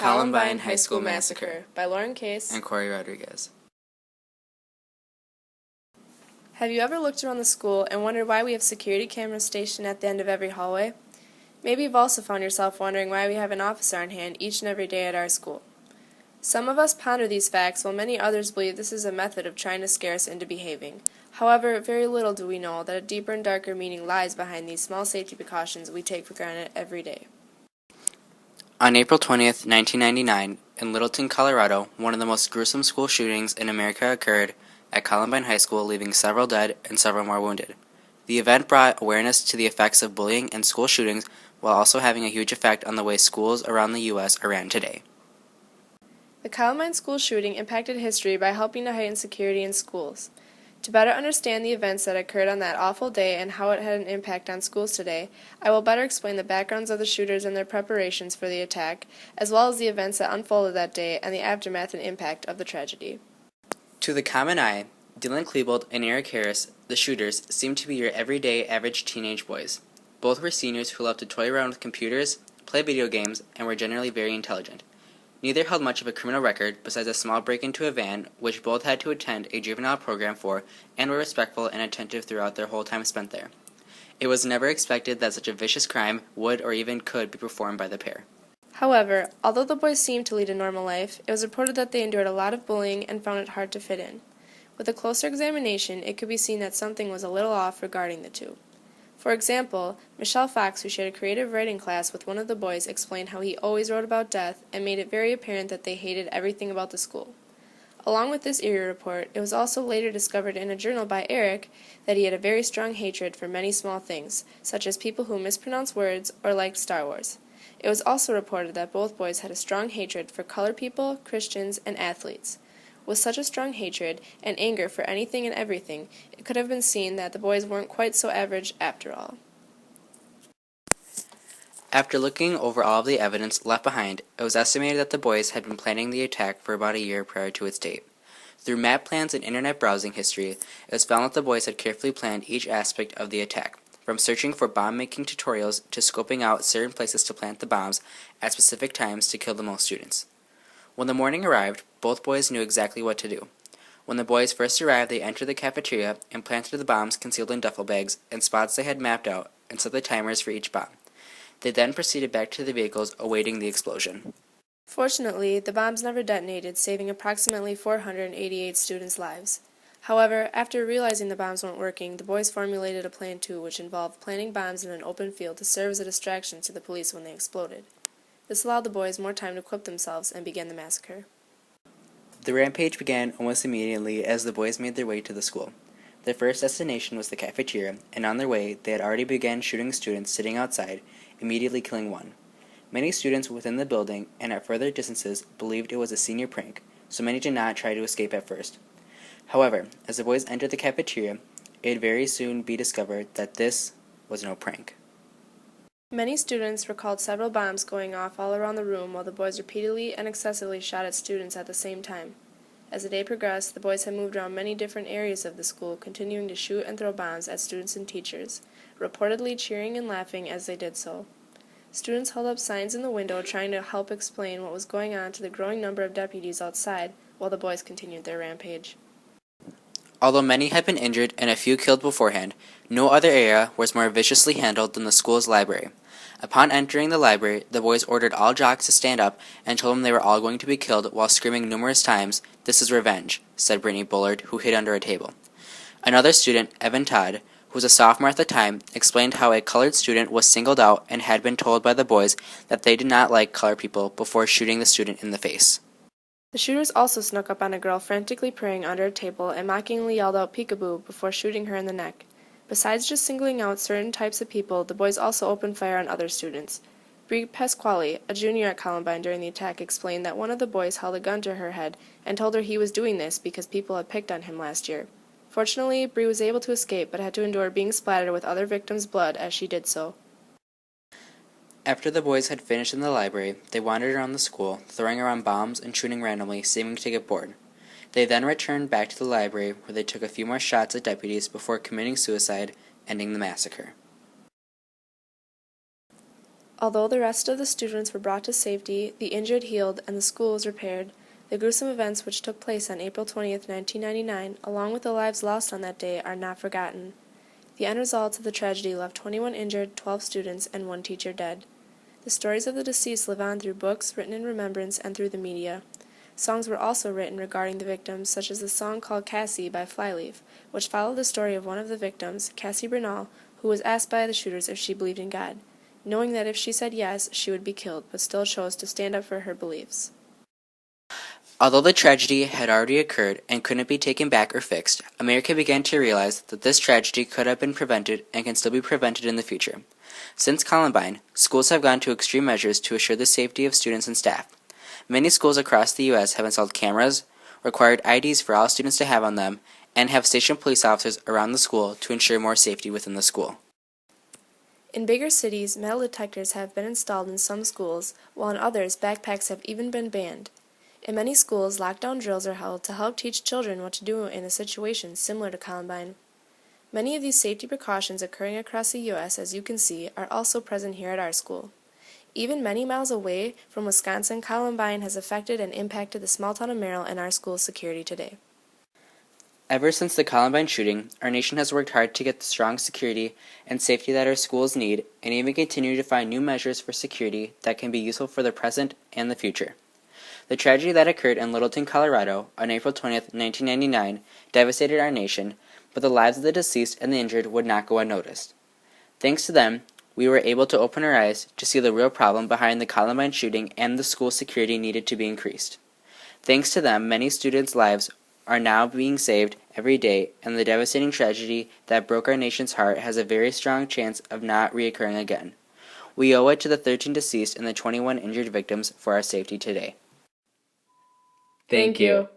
Columbine High School Massacre by Lauren Case and Corey Rodriguez. Have you ever looked around the school and wondered why we have security cameras stationed at the end of every hallway? Maybe you've also found yourself wondering why we have an officer on hand each and every day at our school. Some of us ponder these facts, while many others believe this is a method of trying to scare us into behaving. However, very little do we know that a deeper and darker meaning lies behind these small safety precautions we take for granted every day. On April 20th, 1999, in Littleton, Colorado, one of the most gruesome school shootings in America occurred at Columbine High School, leaving several dead and several more wounded. The event brought awareness to the effects of bullying and school shootings, while also having a huge effect on the way schools around the U.S. are ran today. The Columbine school shooting impacted history by helping to heighten security in schools. To better understand the events that occurred on that awful day and how it had an impact on schools today, I will better explain the backgrounds of the shooters and their preparations for the attack, as well as the events that unfolded that day and the aftermath and impact of the tragedy. To the common eye, Dylan Klebold and Eric Harris, the shooters, seemed to be your everyday average teenage boys. Both were seniors who loved to toy around with computers, play video games, and were generally very intelligent. Neither held much of a criminal record besides a small break into a van, which both had to attend a juvenile program for, and were respectful and attentive throughout their whole time spent there. It was never expected that such a vicious crime would or even could be performed by the pair. However, although the boys seemed to lead a normal life, it was reported that they endured a lot of bullying and found it hard to fit in. With a closer examination, it could be seen that something was a little off regarding the two. For example, Michelle Fox, who shared a creative writing class with one of the boys, explained how he always wrote about death and made it very apparent that they hated everything about the school. Along with this eerie report, it was also later discovered in a journal by Eric that he had a very strong hatred for many small things, such as people who mispronounced words or liked Star Wars. It was also reported that both boys had a strong hatred for colored people, Christians, and athletes. With such a strong hatred and anger for anything and everything, it could have been seen that the boys weren't quite so average after all. After looking over all of the evidence left behind, it was estimated that the boys had been planning the attack for about a year prior to its date. Through map plans and internet browsing history, it was found that the boys had carefully planned each aspect of the attack, from searching for bomb-making tutorials to scoping out certain places to plant the bombs at specific times to kill the most students. When the morning arrived, both boys knew exactly what to do. When the boys first arrived, they entered the cafeteria and planted the bombs concealed in duffel bags in spots they had mapped out and set the timers for each bomb. They then proceeded back to the vehicles awaiting the explosion. Fortunately, the bombs never detonated, saving approximately 488 students' lives. However, after realizing the bombs weren't working, the boys formulated a plan too, which involved planting bombs in an open field to serve as a distraction to the police when they exploded. This allowed the boys more time to equip themselves and begin the massacre. The rampage began almost immediately as the boys made their way to the school. Their first destination was the cafeteria, and on their way, they had already begun shooting students sitting outside, immediately killing one. Many students within the building and at further distances believed it was a senior prank, so many did not try to escape at first. However, as the boys entered the cafeteria, it would very soon be discovered that this was no prank. Many students recalled several bombs going off all around the room while the boys repeatedly and excessively shot at students at the same time. As the day progressed, the boys had moved around many different areas of the school, continuing to shoot and throw bombs at students and teachers, reportedly cheering and laughing as they did so. Students held up signs in the window trying to help explain what was going on to the growing number of deputies outside while the boys continued their rampage. Although many had been injured and a few killed beforehand, no other area was more viciously handled than the school's library. Upon entering the library, the boys ordered all jocks to stand up and told them they were all going to be killed while screaming numerous times, "This is revenge," said Brittany Bullard, who hid under a table. Another student, Evan Todd, who was a sophomore at the time, explained how a colored student was singled out and had been told by the boys that they did not like colored people before shooting the student in the face. The shooters also snuck up on a girl frantically praying under a table and mockingly yelled out peekaboo before shooting her in the neck. Besides just singling out certain types of people, the boys also opened fire on other students. Bree Pasquale, a junior at Columbine during the attack, explained that one of the boys held a gun to her head and told her he was doing this because people had picked on him last year. Fortunately, Bree was able to escape but had to endure being splattered with other victims' blood as she did so. After the boys had finished in the library, they wandered around the school, throwing around bombs and shooting randomly, seeming to get bored. They then returned back to the library, where they took a few more shots at deputies before committing suicide, ending the massacre. Although the rest of the students were brought to safety, the injured healed, and the school was repaired, the gruesome events which took place on April 20th, 1999, along with the lives lost on that day, are not forgotten. The end result of the tragedy left 21 injured, 12 students, and 1 teacher dead. The stories of the deceased live on through books written in remembrance and through the media. Songs were also written regarding the victims, such as the song called Cassie by Flyleaf, which followed the story of one of the victims, Cassie Bernal, who was asked by the shooters if she believed in God, knowing that if she said yes, she would be killed, but still chose to stand up for her beliefs. Although the tragedy had already occurred and couldn't be taken back or fixed, America began to realize that this tragedy could have been prevented and can still be prevented in the future. Since Columbine, schools have gone to extreme measures to assure the safety of students and staff. Many schools across the U.S. have installed cameras, required IDs for all students to have on them, and have stationed police officers around the school to ensure more safety within the school. In bigger cities, metal detectors have been installed in some schools, while in others, backpacks have even been banned. In many schools, lockdown drills are held to help teach children what to do in a situation similar to Columbine. Many of these safety precautions occurring across the U.S., as you can see, are also present here at our school. Even many miles away from Wisconsin, Columbine has affected and impacted the small town of Merrill and our school's security today. Ever since the Columbine shooting, our nation has worked hard to get the strong security and safety that our schools need, and even continue to find new measures for security that can be useful for the present and the future. The tragedy that occurred in Littleton, Colorado on April 20th, 1999 devastated our nation, but the lives of the deceased and the injured would not go unnoticed. Thanks to them, we were able to open our eyes to see the real problem behind the Columbine shooting, and the school security needed to be increased. Thanks to them, many students' lives are now being saved every day, and the devastating tragedy that broke our nation's heart has a very strong chance of not reoccurring again. We owe it to the 13 deceased and the 21 injured victims for our safety today. Thank you.